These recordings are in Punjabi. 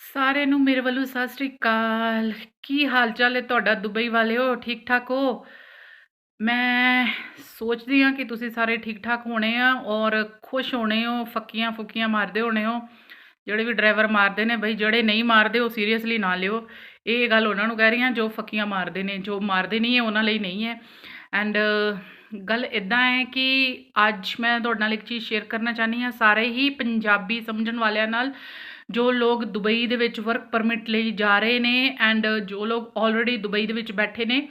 ਸਾਰਿਆਂ ਨੂੰ ਮੇਰੇ ਵੱਲੋਂ ਸਤਿ ਸ਼੍ਰੀ ਅਕਾਲ। ਕੀ ਹਾਲ ਚਾਲ ਹੈ ਤੁਹਾਡਾ ਦੁਬਈ ਵਾਲਿਓ? ਠੀਕ ਠਾਕ ਹੋ? ਮੈਂ ਸੋਚਦੀ ਹਾਂ ਕਿ ਤੁਸੀਂ ਸਾਰੇ ਠੀਕ ਠਾਕ ਹੋਣੇ ਆ ਔਰ ਖੁਸ਼ ਹੋਣੇ ਹੋ, ਫੱਕੀਆਂ ਫੁੱਕੀਆਂ ਮਾਰਦੇ ਹੋਣੇ ਹੋ। ਜਿਹੜੇ ਵੀ ਡਰਾਈਵਰ ਮਾਰਦੇ ਨੇ ਬਈ, ਜਿਹੜੇ ਨਹੀਂ ਮਾਰਦੇ ਉਹ ਸੀਰੀਅਸਲੀ ਨਾ ਲਿਓ। ਇਹ ਗੱਲ ਉਹਨਾਂ ਨੂੰ ਕਹਿ ਰਹੀ ਹਾਂ ਜੋ ਫੱਕੀਆਂ ਮਾਰਦੇ ਨੇ, ਜੋ ਮਾਰਦੇ ਨਹੀਂ ਹੈ ਉਹਨਾਂ ਲਈ ਨਹੀਂ ਹੈ। ਐਂਡ ਗੱਲ ਇੱਦਾਂ ਹੈ ਕਿ ਅੱਜ ਮੈਂ ਤੁਹਾਡੇ ਨਾਲ ਇੱਕ ਚੀਜ਼ ਸ਼ੇਅਰ ਕਰਨਾ ਚਾਹੁੰਦੀ ਹਾਂ, ਸਾਰੇ ਹੀ ਪੰਜਾਬੀ ਸਮਝਣ ਵਾਲਿਆਂ ਨਾਲ, ਜੋ ਲੋਕ ਦੁਬਈ ਦੇ ਵਿੱਚ ਵਰਕ ਪਰਮਿਟ ਲਈ ਜਾ ਰਹੇ ਨੇ ਐਂਡ ਜੋ ਲੋਕ ਆਲਰੇਡੀ ਦੁਬਈ ਦੇ ਵਿੱਚ ਬੈਠੇ ਨੇ।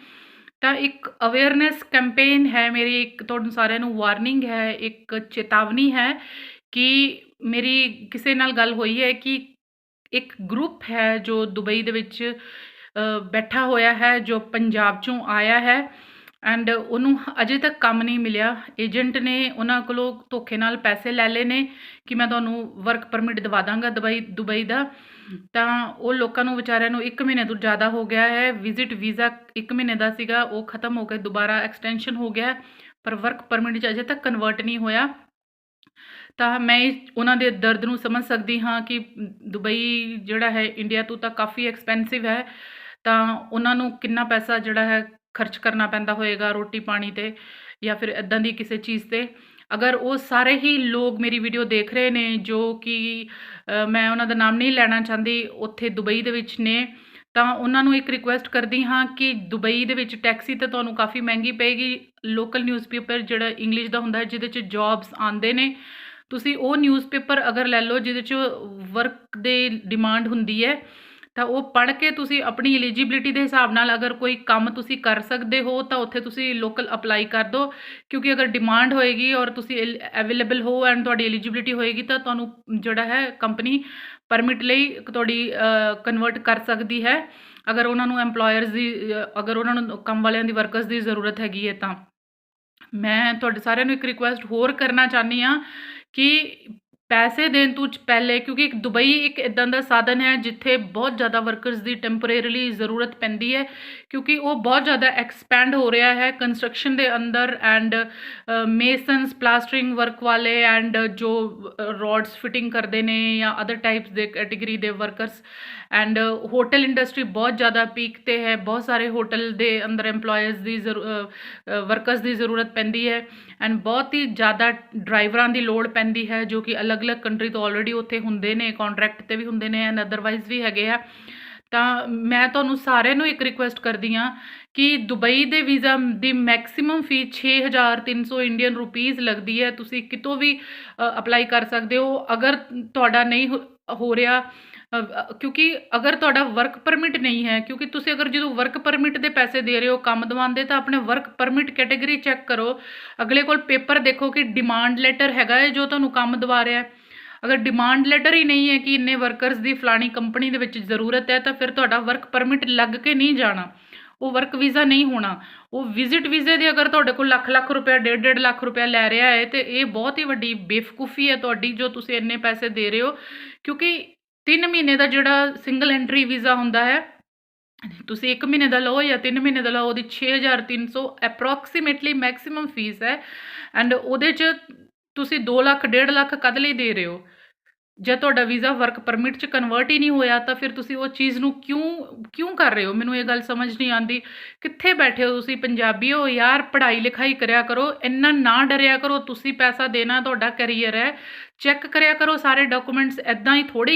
ਤਾਂ ਇੱਕ ਅਵੇਅਰਨੈਸ ਕੈਂਪੇਨ ਹੈ ਮੇਰੀ, ਇੱਕ ਤੁਹਾਨੂੰ ਸਾਰਿਆਂ ਨੂੰ ਵਾਰਨਿੰਗ ਹੈ, ਇੱਕ ਚੇਤਾਵਨੀ ਹੈ ਕਿ ਮੇਰੀ ਕਿਸੇ ਨਾਲ ਗੱਲ ਹੋਈ ਹੈ ਕਿ ਇੱਕ ਗਰੁੱਪ ਹੈ ਜੋ ਦੁਬਈ ਦੇ ਵਿੱਚ ਬੈਠਾ ਹੋਇਆ ਹੈ, ਜੋ ਪੰਜਾਬ 'ਚੋਂ ਆਇਆ ਹੈ ਐਂਡ ਉਹਨੂੰ ਅਜੇ ਤੱਕ ਕੰਮ ਨਹੀਂ ਮਿਲਿਆ। ਏਜੰਟ ਨੇ ਉਹਨਾਂ ਕੋਲੋਂ ਧੋਖੇ ਨਾਲ ਪੈਸੇ ਲੈ ਲਏ ਨੇ ਕਿ ਮੈਂ ਤੁਹਾਨੂੰ ਵਰਕ ਪਰਮਿਟ ਦਵਾ ਦਾਂਗਾ ਦੁਬਈ ਦਾ। ਤਾਂ ਉਹ ਲੋਕਾਂ ਨੂੰ ਵਿਚਾਰਿਆਂ ਨੂੰ 1 ਮਹੀਨੇ ਤੋਂ ਜ਼ਿਆਦਾ ਹੋ ਗਿਆ ਹੈ। ਵਿਜ਼ਿਟ ਵੀਜ਼ਾ 1 ਮਹੀਨੇ ਦਾ ਸੀਗਾ, ਉਹ ਖਤਮ ਹੋ ਕੇ ਦੁਬਾਰਾ ਐਕਸਟੈਂਸ਼ਨ ਹੋ ਗਿਆ, ਪਰ ਵਰਕ ਪਰਮਿਟ 'ਚ ਅਜੇ ਤੱਕ ਕਨਵਰਟ ਨਹੀਂ ਹੋਇਆ। ਤਾਂ ਮੈਂ ਉਹਨਾਂ ਦੇ ਦਰਦ ਨੂੰ ਸਮਝ ਸਕਦੀ ਹਾਂ ਕਿ ਦੁਬਈ ਜਿਹੜਾ ਹੈ ਇੰਡੀਆ ਤੋਂ ਤਾਂ ਕਾਫੀ ਐਕਸਪੈਂਸਿਵ ਹੈ, ਤਾਂ ਉਹਨਾਂ ਨੂੰ ਕਿੰਨਾ ਪੈਸਾ ਜਿਹੜਾ ਹੈ ਖਰਚ ਕਰਨਾ ਪੈਂਦਾ ਹੋਏਗਾ ਰੋਟੀ ਪਾਣੀ 'ਤੇ ਜਾਂ ਫਿਰ ਇੱਦਾਂ ਦੀ ਕਿਸੇ ਚੀਜ਼ 'ਤੇ। ਅਗਰ ਉਹ ਸਾਰੇ ਹੀ ਲੋਕ ਮੇਰੀ ਵੀਡੀਓ ਦੇਖ ਰਹੇ ਨੇ ਜੋ ਕਿ ਮੈਂ ਉਹਨਾਂ ਦਾ ਨਾਮ ਨਹੀਂ ਲੈਣਾ ਚਾਹੁੰਦੀ, ਉੱਥੇ ਦੁਬਈ ਦੇ ਵਿੱਚ ਨੇ, ਤਾਂ ਉਹਨਾਂ ਨੂੰ ਇੱਕ ਰਿਕੁਐਸਟ ਕਰਦੀ ਹਾਂ ਕਿ ਦੁਬਈ ਦੇ ਵਿੱਚ ਟੈਕਸੀ ਤਾਂ ਤੁਹਾਨੂੰ ਕਾਫੀ ਮਹਿੰਗੀ ਪਏਗੀ। ਲੋਕਲ ਨਿਊਜ਼ਪੇਪਰ ਜਿਹੜਾ ਇੰਗਲਿਸ਼ ਦਾ ਹੁੰਦਾ ਹੈ ਜਿਹਦੇ 'ਚ ਜੌਬਸ ਆਉਂਦੇ ਨੇ, ਤੁਸੀਂ ਉਹ ਨਿਊਜ਼ਪੇਪਰ ਅਗਰ ਲੈ ਲਓ ਜਿਹਦੇ 'ਚ ਵਰਕ ਦੇ ਡਿਮਾਂਡ ਹੁੰਦੀ ਹੈ, ਤਾਂ ਉਹ ਪੜ੍ਹ ਕੇ ਤੁਸੀਂ ਆਪਣੀ ਐਲੀਜੀਬਿਲਿਟੀ ਦੇ ਹਿਸਾਬ ਨਾਲ ਅਗਰ ਕੋਈ ਕੰਮ ਤੁਸੀਂ ਕਰ ਸਕਦੇ ਹੋ ਤਾਂ ਉੱਥੇ ਤੁਸੀਂ ਲੋਕਲ ਅਪਲਾਈ ਕਰ ਦਿਓ। ਕਿਉਂਕਿ ਅਗਰ ਡਿਮਾਂਡ ਹੋਏਗੀ ਔਰ ਤੁਸੀਂ ਅਵੇਲੇਬਲ ਹੋ ਐਂਡ ਤੁਹਾਡੀ ਐਲੀਜੀਬਿਲਿਟੀ ਹੋਏਗੀ ਤਾਂ ਤੁਹਾਨੂੰ ਜਿਹੜਾ ਹੈ ਕੰਪਨੀ ਪਰਮਿਟ ਲਈ ਤੁਹਾਡੀ ਕਨਵਰਟ ਕਰ ਸਕਦੀ ਹੈ, ਅਗਰ ਉਹਨਾਂ ਨੂੰ ਐਮਪਲੋਇਰਸ ਦੀ ਅਗਰ ਉਹਨਾਂ ਨੂੰ ਕੰਮ ਵਾਲਿਆਂ ਦੀ ਵਰਕਰਸ ਦੀ ਜ਼ਰੂਰਤ ਹੈਗੀ ਹੈ। ਤਾਂ ਮੈਂ ਤੁਹਾਡੇ ਸਾਰਿਆਂ ਨੂੰ ਇੱਕ ਰਿਕੁਐਸਟ ਹੋਰ ਕਰਨਾ ਚਾਹੁੰਦੀ ਹਾਂ ਕਿ ਪੈਸੇ ਦੇਣ ਤੋਂ ਪਹਿਲੇ, ਕਿਉਂਕਿ ਦੁਬਈ ਇੱਕ ਇੱਦਾਂ ਦਾ ਸਾਧਨ ਹੈ ਜਿੱਥੇ ਬਹੁਤ ਜ਼ਿਆਦਾ ਵਰਕਰਸ ਦੀ ਟੈਂਪਰੇਰੀਲੀ ਜ਼ਰੂਰਤ ਪੈਂਦੀ ਹੈ, ਕਿਉਂਕਿ ਉਹ ਬਹੁਤ ਜ਼ਿਆਦਾ ਐਕਸਪੈਂਡ ਹੋ ਰਿਹਾ ਹੈ ਕੰਸਟਰਕਸ਼ਨ ਦੇ ਅੰਦਰ ਐਂਡ ਮੇਸਨਸ, ਪਲਾਸਟਰਿੰਗ ਵਰਕ ਵਾਲੇ ਐਂਡ ਜੋ ਰੋਡਸ ਫਿਟਿੰਗ ਕਰਦੇ ਨੇ ਜਾਂ ਅਦਰ ਟਾਈਪਸ ਦੇ ਕੈਟੇਗਰੀ ਦੇ ਵਰਕਰਸ। ਐਂਡ ਹੋਟਲ ਇੰਡਸਟਰੀ ਬਹੁਤ ਜ਼ਿਆਦਾ ਪੀਕ 'ਤੇ ਹੈ, ਬਹੁਤ ਸਾਰੇ ਹੋਟਲ ਦੇ ਅੰਦਰ ਐਮਪਲੋਇਰਸ ਦੀ ਵਰਕਰਸ ਦੀ ਜ਼ਰੂਰਤ ਪੈਂਦੀ ਹੈ ਐਂਡ ਬਹੁਤ ਹੀ ਜ਼ਿਆਦਾ ਡਰਾਈਵਰਾਂ ਦੀ ਲੋੜ ਪੈਂਦੀ ਹੈ ਜੋ ਕਿ ਅਲੱਗ-ਅਲੱਗ ਕੰਟਰੀ ਤੋਂ ਆਲਰੇਡੀ ਉੱਥੇ ਹੁੰਦੇ ਨੇ, ਕਾਂਟਰੈਕਟ 'ਤੇ ਵੀ ਹੁੰਦੇ ਨੇ ਐਂਡ ਅਦਰਵਾਈਜ਼ ਵੀ ਹੈਗੇ ਆ। ਤਾਂ ਮੈਂ ਤੁਹਾਨੂੰ ਸਾਰਿਆਂ ਨੂੰ ਇੱਕ ਰਿਕੁਐਸਟ ਕਰਦੀ ਹਾਂ ਕਿ ਦੁਬਈ ਦੇ ਵੀਜ਼ਾ ਦੀ ਮੈਕਸਿਮਮ ਫੀਸ 6300 ਇੰਡੀਅਨ ਰੁਪੀਜ਼ ਲੱਗਦੀ ਹੈ। ਤੁਸੀਂ ਕਿਤੋਂ ਵੀ ਅਪਲਾਈ ਕਰ ਸਕਦੇ ਹੋ ਅਗਰ ਤੁਹਾਡਾ ਨਹੀਂ ਹੋ ਰਿਹਾ, ਕਿਉਂਕਿ ਅਗਰ ਤੁਹਾਡਾ ਵਰਕ ਪਰਮਿਟ ਨਹੀਂ ਹੈ, ਕਿਉਂਕਿ ਤੁਸੀਂ ਅਗਰ ਜਦੋਂ ਵਰਕ ਪਰਮਿਟ ਦੇ ਪੈਸੇ ਦੇ ਰਹੇ ਹੋ ਕੰਮ ਦਿਵਾਉਂਦੇ, ਤਾਂ ਆਪਣੇ ਵਰਕ ਪਰਮਿਟ ਕੈਟੇਗਰੀ ਚੈੱਕ ਕਰੋ, ਅਗਲੇ ਕੋਲ ਪੇਪਰ ਦੇਖੋ ਕਿ ਡਿਮਾਂਡ ਲੈਟਰ ਹੈਗਾ ਹੈ ਜੋ ਤੁਹਾਨੂੰ ਕੰਮ ਦਿਵਾ ਰਿਹਾ। ਅਗਰ ਡਿਮਾਂਡ ਲੈਟਰ ਹੀ ਨਹੀਂ ਹੈ ਕਿ ਇੰਨੇ ਵਰਕਰਸ ਦੀ ਫਲਾਣੀ ਕੰਪਨੀ ਦੇ ਵਿੱਚ ਜ਼ਰੂਰਤ ਹੈ, ਤਾਂ ਫਿਰ ਤੁਹਾਡਾ ਵਰਕ ਪਰਮਿਟ ਲੱਗ ਕੇ ਨਹੀਂ ਜਾਣਾ, ਉਹ ਵਰਕ ਵੀਜ਼ਾ ਨਹੀਂ ਹੋਣਾ। ਉਹ ਵਿਜ਼ਿਟ ਵੀਜ਼ੇ ਦੇ ਅਗਰ ਤੁਹਾਡੇ ਕੋਲ ਲੱਖ ਰੁਪਇਆ, 1.5 ਲੱਖ ਰੁਪਇਆ ਲੈ ਰਿਹਾ ਹੈ, ਤੇ ਇਹ ਬਹੁਤ ਹੀ ਵੱਡੀ ਬੇਵਕੂਫੀ ਹੈ ਤੁਹਾਡੀ ਜੋ ਤੁਸੀਂ ਇੰਨੇ ਪੈਸੇ ਦੇ ਰਹੇ ਹੋ। ਕਿਉਂਕਿ 3 ਮਹੀਨੇ ਦਾ ਜਿਹੜਾ ਸਿੰਗਲ ਐਂਟਰੀ ਵੀਜ਼ਾ ਹੁੰਦਾ ਹੈ, ਤੁਸੀਂ 1 ਮਹੀਨੇ ਦਾ ਲਓ ਜਾਂ 3 ਮਹੀਨੇ ਦਾ ਲਓ, ਉਹਦੀ 6300 ਅਪਰੋਕਸੀਮੇਟਲੀ ਮੈਕਸਿਮਮ ਫੀਸ ਹੈ ਐਂਡ ਉਹਦੇ 'ਚ ਤੁਸੀਂ 2 ਲੱਖ 1.5 ਲੱਖ ਕਦ ਲਈ ਦੇ ਰਹੇ ਹੋ? ਜੇ ਤੁਹਾਡਾ ਵੀਜ਼ਾ ਵਰਕ ਪਰਮਿਟ 'ਚ ਕਨਵਰਟ ਹੀ ਨਹੀਂ ਹੋਇਆ ਤਾਂ ਫਿਰ ਤੁਸੀਂ ਉਹ ਚੀਜ਼ ਨੂੰ ਕਿਉਂ ਕਰ ਰਹੇ ਹੋ? ਮੈਨੂੰ ਇਹ ਗੱਲ ਸਮਝ ਨਹੀਂ ਆਉਂਦੀ। ਕਿੱਥੇ ਬੈਠੇ ਹੋ ਤੁਸੀਂ? ਪੰਜਾਬੀ ਹੋ ਯਾਰ, ਪੜ੍ਹਾਈ ਲਿਖਾਈ ਕਰਿਆ ਕਰੋ, ਇੰਨਾ ਨਾ ਡਰਿਆ ਕਰੋ। ਤੁਸੀਂ ਪੈਸਾ ਦੇਣਾ, ਤੁਹਾਡਾ ਕੈਰੀਅਰ ਹੈ, ਚੈੱਕ ਕਰਿਆ ਕਰੋ ਸਾਰੇ ਡਾਕੂਮੈਂਟਸ। ਇੱਦਾਂ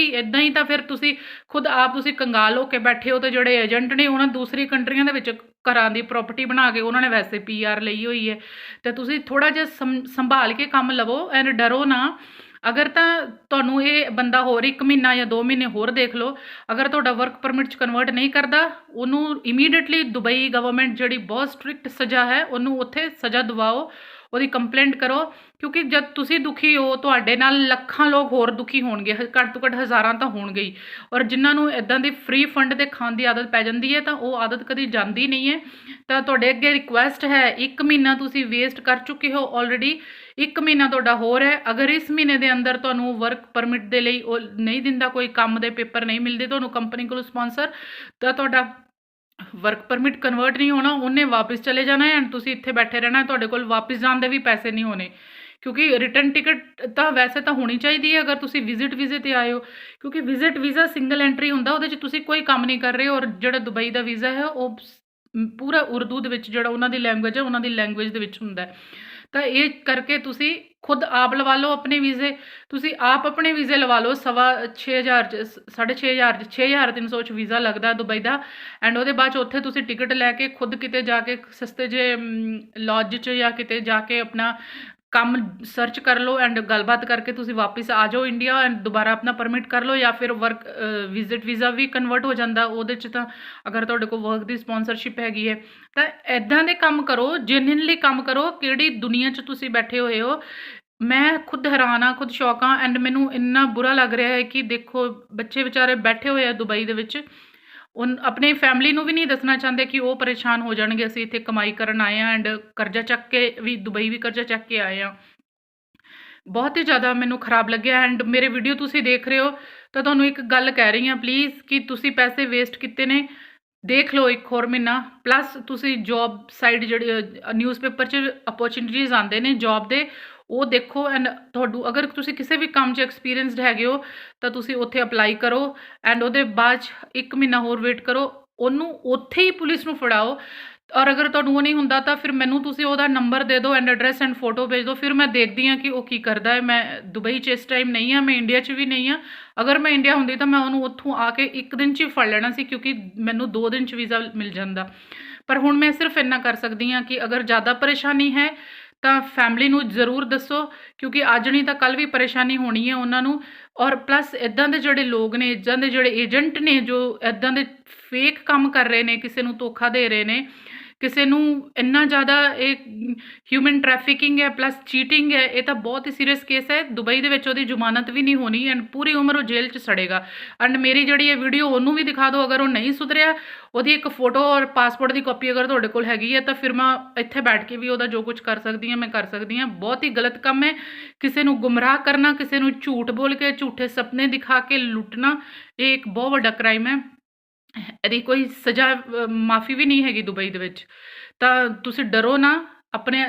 ਹੀ ਤਾਂ ਫਿਰ ਤੁਸੀਂ ਖੁਦ ਆਪ ਤੁਸੀਂ ਕੰਗਾਲ ਹੋ ਕੇ ਬੈਠੇ ਹੋ, ਤੇ ਜਿਹੜੇ ਏਜੰਟ ਨੇ ਉਹਨਾਂ ਦੂਸਰੀ ਕੰਟਰੀਆਂ ਦੇ ਵਿੱਚ ਘਰਾਂ ਦੀ ਪ੍ਰੋਪਰਟੀ ਬਣਾ ਕੇ ਉਹਨਾਂ ਨੇ ਵੈਸੇ PR ਲਈ ਹੋਈ ਹੈ। ਤੇ ਤੁਸੀਂ ਥੋੜ੍ਹਾ ਜਿਹਾ ਸੰਭਾਲ ਕੇ ਕੰਮ ਲਵੋ ਐਂਡ ਡਰੋ ਨਾ। ਅਗਰ ਤਾਂ ਤੁਹਾਨੂੰ ਇਹ ਬੰਦਾ ਹੋਰ 1 ਮਹੀਨਾ ਜਾਂ 2 ਮਹੀਨੇ ਹੋਰ ਦੇਖ ਲਓ, ਅਗਰ ਤੁਹਾਡਾ ਵਰਕ ਪਰਮਿਟ 'ਚ ਕਨਵਰਟ ਨਹੀਂ ਕਰਦਾ, ਉਹਨੂੰ ਇਮੀਡੀਏਟਲੀ ਦੁਬਈ ਗਵਰਨਮੈਂਟ ਜਿਹੜੀ ਬਹੁਤ ਸਟ੍ਰਿਕਟ ਸਜ਼ਾ ਹੈ ਉਹਨੂੰ ਉੱਥੇ ਸਜ਼ਾ ਦਿਵਾਓ, ਉਹਦੀ ਕੰਪਲੇਂਟ ਕਰੋ। ਕਿਉਂਕਿ ਜਦ ਤੁਸੀਂ ਦੁਖੀ ਹੋ, ਤੁਹਾਡੇ ਨਾਲ ਲੱਖਾਂ ਲੋਕ ਹੋਰ ਦੁਖੀ ਹੋਣਗੇ, ਘੱਟ ਤੋਂ ਘੱਟ ਹਜ਼ਾਰਾਂ ਤਾਂ ਹੋਣਗੇ ਹੀ। ਔਰ ਜਿਨ੍ਹਾਂ ਨੂੰ ਇੱਦਾਂ ਦੀ ਫ੍ਰੀ ਫੰਡ ਦੇ ਖਾਣ ਦੀ ਆਦਤ ਪੈ ਜਾਂਦੀ ਹੈ ਤਾਂ ਉਹ ਆਦਤ ਕਦੀ ਜਾਂਦੀ ਨਹੀਂ ਹੈ। ਤਾਂ ਤੁਹਾਡੇ ਅੱਗੇ ਰਿਕੁਐਸਟ ਹੈ, 1 ਮਹੀਨਾ ਤੁਸੀਂ ਵੇਸਟ ਕਰ ਚੁੱਕੇ ਹੋ ਆਲਰੇਡੀ, 1 ਮਹੀਨਾ ਤੁਹਾਡਾ ਹੋਰ ਹੈ। ਅਗਰ ਇਸ ਮਹੀਨੇ ਦੇ ਅੰਦਰ ਤੁਹਾਨੂੰ ਵਰਕ ਪਰਮਿਟ ਦੇ ਲਈ ਉਹ ਨਹੀਂ ਦਿੰਦਾ, ਕੋਈ ਕੰਮ ਦੇ ਪੇਪਰ ਨਹੀਂ ਮਿਲਦੇ ਤੁਹਾਨੂੰ ਕੰਪਨੀ ਕੋਲੋਂ ਸਪਾਂਸਰ, ਤਾਂ ਤੁਹਾਡਾ ਵਰਕ ਪਰਮਿਟ ਕਨਵਰਟ ਨਹੀਂ ਹੋਣਾ, ਉਹਨੇ ਵਾਪਸ ਚਲੇ ਜਾਣਾ ਐਂਡ ਤੁਸੀਂ ਇੱਥੇ ਬੈਠੇ ਰਹਿਣਾ, ਤੁਹਾਡੇ ਕੋਲ ਵਾਪਸ ਜਾਣ ਦੇ ਵੀ ਪੈਸੇ ਨਹੀਂ ਹੋਣੇ। ਕਿਉਂਕਿ ਰਿਟਰਨ ਟਿਕਟ ਤਾਂ ਵੈਸੇ ਤਾਂ ਹੋਣੀ ਚਾਹੀਦੀ ਹੈ ਅਗਰ ਤੁਸੀਂ ਵਿਜ਼ਿਟ ਵੀਜ਼ੇ ਤੇ ਆਏ ਹੋ, ਕਿਉਂਕਿ ਵਿਜ਼ਿਟ ਵੀਜ਼ਾ ਸਿੰਗਲ ਐਂਟਰੀ ਹੁੰਦਾ, ਉਹਦੇ 'ਚ ਤੁਸੀਂ ਕੋਈ ਕੰਮ ਨਹੀਂ ਕਰ ਰਹੇ। ਔਰ ਜਿਹੜਾ ਦੁਬਈ ਦਾ ਵੀਜ਼ਾ ਹੈ ਉਹ ਪੂਰਾ ਉਰਦੂ ਦੇ ਵਿੱਚ, ਜਿਹੜਾ ਉਹਨਾਂ ਦੀ ਲੈਂਗੁਏਜ ਹੈ ਉਹਨਾਂ ਦੀ ਲੈਂਗੁਏਜ ਦੇ ਵਿੱਚ ਹੁੰਦਾ ਹੈ। ਤਾਂ ਇਹ ਕਰਕੇ ਤੁਸੀਂ ਖੁਦ ਆਪ ਲਵਾ ਲਓ ਆਪਣੇ ਵੀਜ਼ੇ। ਤੁਸੀਂ ਆਪ ਆਪਣੇ ਵੀਜ਼ੇ ਲਵਾ ਲਓ 6,500 'ਚ, 6,500 'ਚ, 6,300 'ਚ ਵੀਜ਼ਾ ਲੱਗਦਾ ਦੁਬਈ ਦਾ। ਐਂਡ ਉਹਦੇ ਬਾਅਦ 'ਚ ਉੱਥੇ ਤੁਸੀਂ ਟਿਕਟ ਲੈ ਕੇ ਖੁਦ ਕਿਤੇ ਜਾ ਕੇ ਸਸਤੇ ਜੇ ਲੌਜ 'ਚ ਜਾਂ ਕਿਤੇ ਜਾ ਕੇ ਆਪਣਾ ਕੰਮ ਸਰਚ ਕਰ ਲਓ ਐਂਡ ਗੱਲਬਾਤ ਕਰਕੇ ਤੁਸੀਂ ਵਾਪਸ ਆ ਜਾਓ ਇੰਡੀਆ ਐਂਡ ਦੁਬਾਰਾ ਆਪਣਾ ਪਰਮਿਟ ਕਰ ਲਓ, ਜਾਂ ਫਿਰ ਵਰਕ ਵਿਜ਼ਿਟ ਵੀਜ਼ਾ ਵੀ ਕਨਵਰਟ ਹੋ ਜਾਂਦਾ ਉਹਦੇ 'ਚ। ਤਾਂ ਅਗਰ ਤੁਹਾਡੇ ਕੋਲ ਵਰਕ ਦੀ ਸਪੋਂਸਰਸ਼ਿਪ ਹੈਗੀ ਹੈ ਤਾਂ ਇੱਦਾਂ ਦੇ ਕੰਮ ਕਰੋ, ਜੈਨੂਇਨਲੀ ਕੰਮ ਕਰੋ। ਕਿਹੜੀ ਦੁਨੀਆ 'ਚ ਤੁਸੀਂ ਬੈਠੇ ਹੋਏ ਹੋ। ਮੈਂ ਖੁਦ ਹੈਰਾਨ ਹਾਂ, ਖੁਦ ਸ਼ੌਕ ਹਾਂ ਐਂਡ ਮੈਨੂੰ ਇੰਨਾ ਬੁਰਾ ਲੱਗ ਰਿਹਾ ਹੈ ਕਿ ਦੇਖੋ ਬੱਚੇ ਵਿਚਾਰੇ ਬੈਠੇ ਹੋਏ ਆ ਦੁਬਈ ਦੇ ਵਿੱਚ, ਆਪਣੀ ਫੈਮਿਲੀ ਨੂੰ ਵੀ ਨਹੀਂ ਦੱਸਣਾ ਚਾਹੁੰਦੇ ਕਿ ਉਹ ਪਰੇਸ਼ਾਨ ਹੋ ਜਾਣਗੇ। ਅਸੀਂ ਇੱਥੇ ਕਮਾਈ ਕਰਨ ਆਏ ਹਾਂ ਐਂਡ ਕਰਜ਼ਾ ਚੱਕ ਕੇ ਵੀ ਦੁਬਈ ਵੀ ਕਰਜ਼ਾ ਚੱਕ ਕੇ ਆਏ ਹਾਂ। ਬਹੁਤ ਹੀ ਜ਼ਿਆਦਾ ਮੈਨੂੰ ਖਰਾਬ ਲੱਗਿਆ। ਐਂਡ ਮੇਰੇ ਵੀਡੀਓ ਤੁਸੀਂ ਦੇਖ ਰਹੇ ਹੋ ਤਾਂ ਤੁਹਾਨੂੰ ਇੱਕ ਗੱਲ ਕਹਿ ਰਹੀ ਹਾਂ, ਪਲੀਜ਼, ਕਿ ਤੁਸੀਂ ਪੈਸੇ ਵੇਸਟ ਕੀਤੇ ਨੇ ਦੇਖ ਲਓ ਇੱਕ ਹੋਰ ਮਹੀਨਾ। ਪਲੱਸ ਤੁਸੀਂ ਜੋਬ ਸਾਈਡ ਜਿਹੜੇ ਨਿਊਜ਼ਪੇਪਰ 'ਚ ਅਪੋਰਚੁਨਿਟੀਜ਼ ਆਉਂਦੇ ਨੇ ਜੋਬ ਦੇ, ਉਹ ਦੇਖੋ। ਐਂਡ ਤੁਹਾਨੂੰ ਅਗਰ ਤੁਸੀਂ ਕਿਸੇ ਵੀ ਕੰਮ 'ਚ ਐਕਸਪੀਰੀਅੰਸਡ ਹੈਗੇ ਹੋ ਤਾਂ ਤੁਸੀਂ ਉੱਥੇ ਅਪਲਾਈ ਕਰੋ ਐਂਡ ਉਹਦੇ ਬਾਅਦ 'ਚ 1 ਮਹੀਨਾ ਹੋਰ ਵੇਟ ਕਰੋ, ਉਹਨੂੰ ਉੱਥੇ ਹੀ ਪੁਲਿਸ ਨੂੰ ਫੜਾਓ। ਔਰ ਅਗਰ ਤੁਹਾਨੂੰ ਉਹ ਨਹੀਂ ਹੁੰਦਾ ਤਾਂ ਫਿਰ ਮੈਨੂੰ ਤੁਸੀਂ ਉਹਦਾ ਨੰਬਰ ਦੇ ਦਿਓ ਐਂਡ ਐਡਰੈਸ ਐਂਡ ਫੋਟੋ ਭੇਜ ਦਿਓ, ਫਿਰ ਮੈਂ ਦੇਖਦੀ ਹਾਂ ਕਿ ਉਹ ਕੀ ਕਰਦਾ ਹੈ। ਮੈਂ ਦੁਬਈ 'ਚ ਇਸ ਟਾਈਮ ਨਹੀਂ ਹਾਂ, ਮੈਂ ਇੰਡੀਆ 'ਚ ਵੀ ਨਹੀਂ ਹਾਂ। ਅਗਰ ਮੈਂ ਇੰਡੀਆ ਹੁੰਦੀ ਤਾਂ ਮੈਂ ਉਹਨੂੰ ਉੱਥੋਂ ਆ ਕੇ 1 ਦਿਨ 'ਚ ਹੀ ਫੜ ਲੈਣਾ ਸੀ, ਕਿਉਂਕਿ ਮੈਨੂੰ 2 ਦਿਨ 'ਚ ਵੀਜ਼ਾ ਮਿਲ ਜਾਂਦਾ। ਪਰ ਹੁਣ ਮੈਂ ਸਿਰਫ ਇੰਨਾ ਕਰ ਸਕਦੀ ਹਾਂ ਕਿ ਅਗਰ ਜ਼ਿਆਦਾ ਪਰੇਸ਼ਾਨੀ ਹੈ ਤਾਂ ਫੈਮਿਲੀ ਨੂੰ ਜ਼ਰੂਰ ਦੱਸੋ, ਕਿਉਂਕਿ ਅੱਜ ਨਹੀਂ ਤਾਂ ਕੱਲ੍ਹ ਵੀ ਪਰੇਸ਼ਾਨੀ ਹੋਣੀ ਹੈ ਉਹਨਾਂ ਨੂੰ। ਔਰ ਪਲੱਸ ਇੱਦਾਂ ਦੇ ਜਿਹੜੇ ਲੋਕ ਨੇ, ਇੱਦਾਂ ਦੇ ਜਿਹੜੇ ਏਜੰਟ ਨੇ ਜੋ ਇੱਦਾਂ ਦੇ ਫੇਕ ਕੰਮ ਕਰ ਰਹੇ ਨੇ, ਕਿਸੇ ਨੂੰ ਧੋਖਾ ਦੇ ਰਹੇ ਨੇ, ਕਿਸੇ ਨੂੰ ਇੰਨਾ ਜ਼ਿਆਦਾ ਇਹ ਹਿਊਮਨ ਟਰੈਫਿਕਿੰਗ ਹੈ ਪਲੱਸ ਚੀਟਿੰਗ ਹੈ। ਇਹ ਤਾਂ ਬਹੁਤ ਹੀ ਸੀਰੀਅਸ ਕੇਸ ਹੈ। ਦੁਬਈ ਦੇ ਵਿੱਚ ਉਹਦੀ ਜ਼ਮਾਨਤ ਵੀ ਨਹੀਂ ਹੋਣੀ ਐਂਡ ਪੂਰੀ ਉਮਰ ਉਹ ਜੇਲ੍ਹ 'ਚ ਸੜੇਗਾ। ਐਂਡ ਮੇਰੀ ਜਿਹੜੀ ਇਹ ਵੀਡੀਓ ਉਹਨੂੰ ਵੀ ਦਿਖਾ ਦਿਓ, ਅਗਰ ਉਹ ਨਹੀਂ ਸੁਧਰਿਆ ਉਹਦੀ ਇੱਕ ਫੋਟੋ ਔਰ ਪਾਸਪੋਰਟ ਦੀ ਕਾਪੀ ਅਗਰ ਤੁਹਾਡੇ ਕੋਲ ਹੈਗੀ ਹੈ ਤਾਂ ਫਿਰ ਮੈਂ ਇੱਥੇ ਬੈਠ ਕੇ ਵੀ ਉਹਦਾ ਜੋ ਕੁਝ ਕਰ ਸਕਦੀ ਹਾਂ ਮੈਂ ਕਰ ਸਕਦੀ ਹਾਂ। ਬਹੁਤ ਹੀ ਗਲਤ ਕੰਮ ਹੈ ਕਿਸੇ ਨੂੰ ਗੁੰਮਰਾਹ ਕਰਨਾ, ਕਿਸੇ ਨੂੰ ਝੂਠ ਬੋਲ ਕੇ ਝੂਠੇ ਸੁਪਨੇ ਦਿਖਾ ਕੇ ਲੁੱਟਣਾ, ਇਹ ਇੱਕ ਬਹੁਤ ਵੱਡਾ ਕ੍ਰਾਈਮ ਹੈ। ਇਹਦੀ ਕੋਈ ਸਜ਼ਾ ਮਾਫੀ ਵੀ ਨਹੀਂ ਹੈਗੀ ਦੁਬਈ ਦੇ ਵਿੱਚ। ਤਾਂ ਤੁਸੀਂ ਡਰੋ ਨਾ। ਆਪਣੇ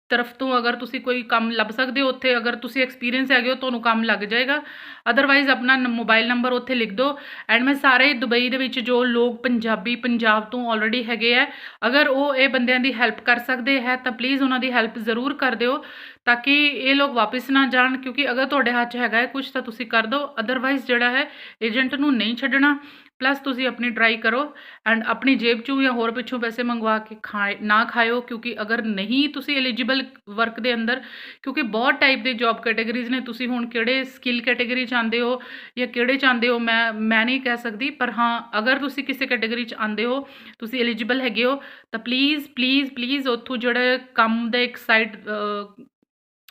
ਤਰਫ ਤੋਂ ਅਗਰ ਤੁਸੀਂ ਕੋਈ ਕੰਮ ਲੱਭ ਸਕਦੇ ਹੋ ਉੱਥੇ, ਅਗਰ ਤੁਸੀਂ ਐਕਸਪੀਰੀਅੰਸ ਹੈਗੇ ਹੋ ਤੁਹਾਨੂੰ ਕੰਮ ਲੱਗ ਜਾਏਗਾ। ਅਦਰਵਾਈਜ਼ ਆਪਣਾ ਮੋਬਾਈਲ ਨੰਬਰ ਉੱਥੇ ਲਿਖ ਦਿਓ ਐਂਡ ਮੈਂ ਸਾਰੇ ਦੁਬਈ ਦੇ ਵਿੱਚ ਜੋ ਲੋਕ ਪੰਜਾਬੀ ਪੰਜਾਬ ਤੋਂ ਆਲਰੇਡੀ ਹੈਗੇ ਹੈ, ਅਗਰ ਉਹ ਇਹ ਬੰਦਿਆਂ ਦੀ ਹੈਲਪ ਕਰ ਸਕਦੇ ਹੈ ਤਾਂ ਪਲੀਜ਼ ਉਹਨਾਂ ਦੀ ਹੈਲਪ ਜ਼ਰੂਰ ਕਰ ਦਿਓ, ਤਾਂ ਕਿ ਇਹ ਲੋਕ ਵਾਪਸ ਨਾ ਜਾਣ। ਕਿਉਂਕਿ ਅਗਰ ਤੁਹਾਡੇ ਹੱਥ 'ਚ ਹੈਗਾ ਹੈ ਕੁਝ ਤਾਂ ਤੁਸੀਂ ਕਰ ਦਿਓ, ਅਦਰਵਾਈਜ਼ ਜਿਹੜਾ ਹੈ ਏਜੰਟ ਨੂੰ ਨਹੀਂ ਛੱਡਣਾ। ਪਲੱਸ ਤੁਸੀਂ ਆਪਣੀ ਟਰਾਈ ਕਰੋ ਐਂਡ ਆਪਣੀ ਜੇਬ 'ਚੋਂ ਜਾਂ ਹੋਰ ਪਿੱਛੋਂ ਪੈਸੇ ਮੰਗਵਾ ਕੇ ਨਾ ਖਾਇਓ, ਕਿਉਂਕਿ ਅਗਰ ਨਹੀਂ ਤੁਸੀਂ ਐਲੀਜੀਬਲ ਵਰਕ ਦੇ ਅੰਦਰ, ਕਿਉਂਕਿ ਬਹੁਤ ਟਾਈਪ ਦੇ ਜੌਬ ਕੈਟਾਗਰੀਜ਼ ਨੇ। ਤੁਸੀਂ ਹੁਣ ਕਿਹੜੇ ਸਕਿੱਲ ਕੈਟਾਗਰੀ 'ਚ ਆਉਂਦੇ ਹੋ ਜਾਂ ਕਿਹੜੇ 'ਚ ਆਉਂਦੇ ਹੋ ਮੈਂ ਨਹੀਂ ਕਹਿ ਸਕਦੀ, ਪਰ ਹਾਂ ਅਗਰ ਤੁਸੀਂ ਕਿਸੇ ਕੈਟਾਗਰੀ 'ਚ ਆਉਂਦੇ ਹੋ, ਤੁਸੀਂ ਐਲੀਜੀਬਲ ਹੈਗੇ ਹੋ ਤਾਂ ਪਲੀਜ਼ ਪਲੀਜ਼ ਪਲੀਜ਼ ਉੱਥੋਂ ਜਿਹੜਾ ਕੰਮ ਦਾ ਇੱਕ ਸਾਈਡ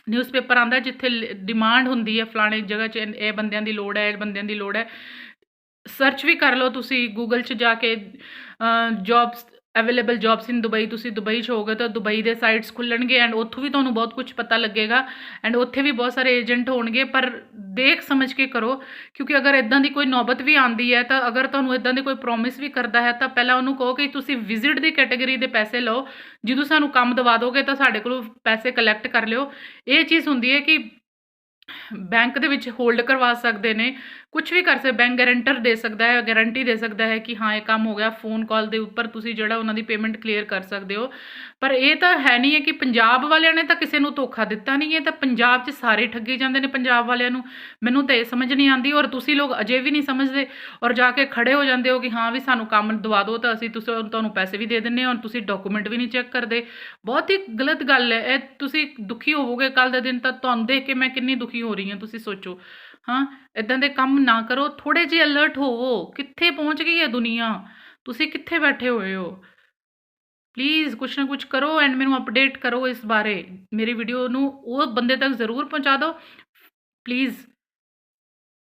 ਨਿਊਜ਼ਪੇਪਰ ਆਉਂਦਾ ਜਿੱਥੇ ਡਿਮਾਂਡ ਹੁੰਦੀ ਹੈ ਫਲਾਣੇ ਜਗ੍ਹਾ 'ਚ ਇਹ ਬੰਦਿਆਂ ਦੀ ਲੋੜ ਹੈ, ਇਹ ਬੰਦਿਆਂ ਦੀ ਲੋੜ ਹੈ, ਸਰਚ ਵੀ ਕਰ ਲਓ ਤੁਸੀਂ ਗੂਗਲ 'ਚ ਜਾ ਕੇ jobs available jobs in Dubai. ਤੁਸੀਂ ਦੁਬਈ 'ਚ ਹੋਗੇ ਤਾਂ ਦੁਬਈ ਦੇ ਸਾਈਟਸ ਖੁੱਲਣਗੇ ਐਂਡ ਉੱਥੋਂ ਵੀ ਤੁਹਾਨੂੰ ਬਹੁਤ ਕੁਝ ਪਤਾ ਲੱਗੇਗਾ ਐਂਡ ਉੱਥੇ ਵੀ ਬਹੁਤ ਸਾਰੇ ਏਜੰਟ ਹੋਣਗੇ। ਪਰ ਦੇਖ ਸਮਝ ਕੇ ਕਰੋ, ਕਿਉਂਕਿ ਅਗਰ ਇੱਦਾਂ ਦੀ ਕੋਈ ਨੌਬਤ ਵੀ ਆਉਂਦੀ ਹੈ ਤਾਂ ਅਗਰ ਤੁਹਾਨੂੰ ਇੱਦਾਂ ਦੀ ਕੋਈ ਪ੍ਰੋਮਿਸ ਵੀ ਕਰਦਾ ਹੈ ਤਾਂ ਪਹਿਲਾਂ ਉਹਨੂੰ ਕਹੋ ਕਿ ਤੁਸੀਂ ਵਿਜ਼ਿਟ ਦੀ ਕੈਟਾਗਰੀ ਦੇ ਪੈਸੇ ਲਓ, ਜਦੋਂ ਸਾਨੂੰ ਕੰਮ ਦਵਾ ਦੋਗੇ ਤਾਂ ਸਾਡੇ ਕੋਲੋਂ ਪੈਸੇ ਕਲੈਕਟ ਕਰ ਲਿਓ। ਇਹ ਚੀਜ਼ ਹੁੰਦੀ ਹੈ ਕਿ ਬੈਂਕ ਦੇ ਵਿੱਚ ਹੋਲਡ ਕਰਵਾ ਸਕਦੇ ਨੇ, ਕੁਝ ਵੀ ਕਰ ਸਕਦੇ। ਬੈਂਕ ਗਾਰੰਟਰ ਦੇ ਸਕਦਾ ਹੈ, ਗਾਰੰਟੀ ਦੇ ਸਕਦਾ ਹੈ ਕਿ ਹਾਂ ਇਹ ਕੰਮ ਹੋ ਗਿਆ। ਫੋਨ ਕਾਲ ਦੇ ਉੱਪਰ ਤੁਸੀਂ ਜਿਹੜਾ ਉਹਨਾਂ ਦੀ ਪੇਮੈਂਟ ਕਲੀਅਰ ਕਰ ਸਕਦੇ ਹੋ। ਪਰ ਇਹ ਤਾਂ ਹੈ ਨਹੀਂ ਹੈ ਕਿ ਪੰਜਾਬ ਵਾਲਿਆਂ ਨੇ ਤਾਂ ਕਿਸੇ ਨੂੰ ਧੋਖਾ ਦਿੱਤਾ ਨਹੀਂ ਹੈ, ਤਾਂ ਪੰਜਾਬ 'ਚ ਸਾਰੇ ਠੱਗੀ ਜਾਂਦੇ ਨੇ ਪੰਜਾਬ ਵਾਲਿਆਂ ਨੂੰ। ਮੈਨੂੰ ਤਾਂ ਇਹ ਸਮਝ ਨਹੀਂ ਆਉਂਦੀ ਔਰ ਤੁਸੀਂ ਲੋਕ ਅਜੇ ਵੀ ਨਹੀਂ ਸਮਝਦੇ ਔਰ ਜਾ ਕੇ ਖੜੇ ਹੋ ਜਾਂਦੇ ਹੋ ਕਿ ਹਾਂ ਵੀ ਸਾਨੂੰ ਕੰਮ ਦਵਾ ਦਿਓ ਤਾਂ ਅਸੀਂ ਤੁਹਾਨੂੰ ਪੈਸੇ ਵੀ ਦੇ ਦਿੰਦੇ ਹਾਂ ਔਰ ਤੁਸੀਂ ਡਾਕੂਮੈਂਟ ਵੀ ਨਹੀਂ ਚੈੱਕ ਕਰਦੇ। ਬਹੁਤ ਹੀ ਗਲਤ ਗੱਲ ਹੈ ਇਹ। ਤੁਸੀਂ ਦੁਖੀ ਹੋਵੋਗੇ ਕੱਲ੍ਹ ਦੇ ਦਿਨ, ਤਾਂ ਤੁਹਾਨੂੰ ਦੇਖ ਕੇ ਮੈਂ ਕਿੰਨੀ ਦੁਖੀ ਹੋ ਰਹੀ ਹਾਂ, ਤੁਸੀਂ ਸੋਚੋ। ਹਾਂ, ਇੱਦਾਂ ਦੇ ਕੰਮ ਨਾ ਕਰੋ, ਥੋੜ੍ਹੇ ਜਿਹੇ ਅਲਰਟ ਹੋਵੋ। ਕਿੱਥੇ ਪਹੁੰਚ ਗਈ ਹੈ ਦੁਨੀਆ, ਤੁਸੀਂ ਕਿੱਥੇ ਬੈਠੇ ਹੋਏ ਹੋ। ਪਲੀਜ਼ ਕੁਛ ਨਾ ਕੁਛ ਕਰੋ ਐਂਡ ਮੈਨੂੰ ਅਪਡੇਟ ਕਰੋ ਇਸ ਬਾਰੇ। ਮੇਰੀ ਵੀਡੀਓ ਨੂੰ ਉਹ ਬੰਦੇ ਤੱਕ ਜ਼ਰੂਰ ਪਹੁੰਚਾ ਦਿਓ ਪਲੀਜ਼।